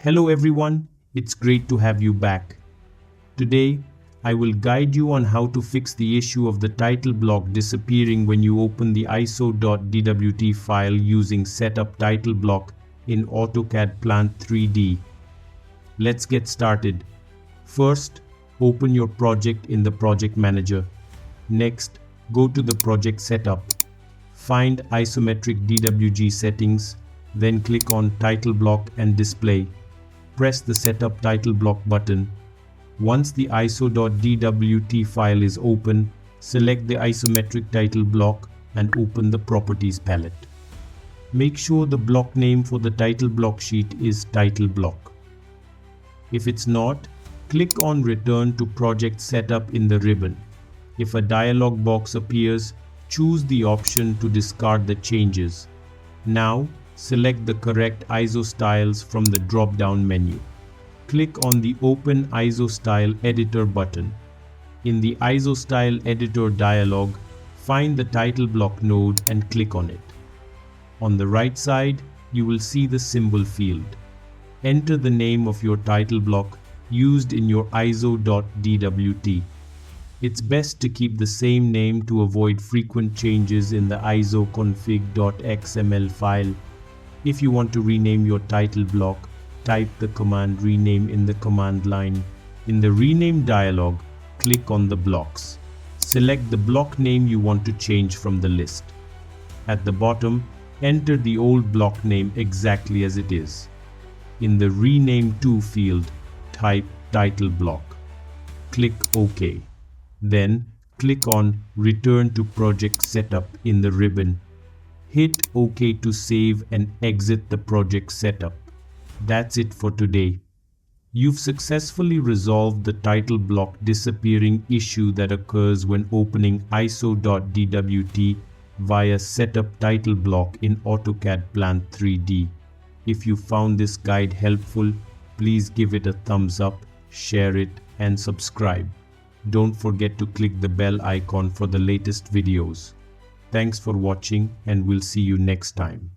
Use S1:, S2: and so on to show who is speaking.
S1: Hello everyone, it's great to have you back. Today, I will guide you on how to fix the issue of the title block disappearing when you open the iso.dwt file using Setup Title Block in AutoCAD Plant 3D. Let's get started. First, open your project in the Project Manager. Next, go to the Project Setup. Find Isometric DWG settings, then click on Title Block and Display. Press the Setup Title Block button. Once the iso.dwt file is open, select the isometric title block and open the Properties palette. Make sure the block name for the title block sheet is Title Block. If it's not, click on Return to Project Setup in the ribbon. If a dialog box appears, choose the option to discard the changes. Now, select the correct ISO styles from the drop-down menu. Click on the Open ISO Style Editor button. In the ISO Style Editor dialog, find the title block node and click on it. On the right side, you will see the symbol field. Enter the name of your title block used in your iso.dwt. It's best to keep the same name to avoid frequent changes in the isoconfig.xml file. If you want to rename your title block, type the command rename in the command line. In the rename dialog, click on the blocks. Select the block name you want to change from the list. At the bottom, enter the old block name exactly as it is. In the Rename To field, type title block. Click OK. Then, click on Return to Project Setup in the ribbon. Hit OK to save and exit the project setup. That's it for today. You've successfully resolved the title block disappearing issue that occurs when opening iso.dwt via Setup Title Block in AutoCAD Plant 3D. If you found this guide helpful, please give it a thumbs up, share it, and subscribe. Don't forget to click the bell icon for the latest videos. Thanks for watching, and we'll see you next time.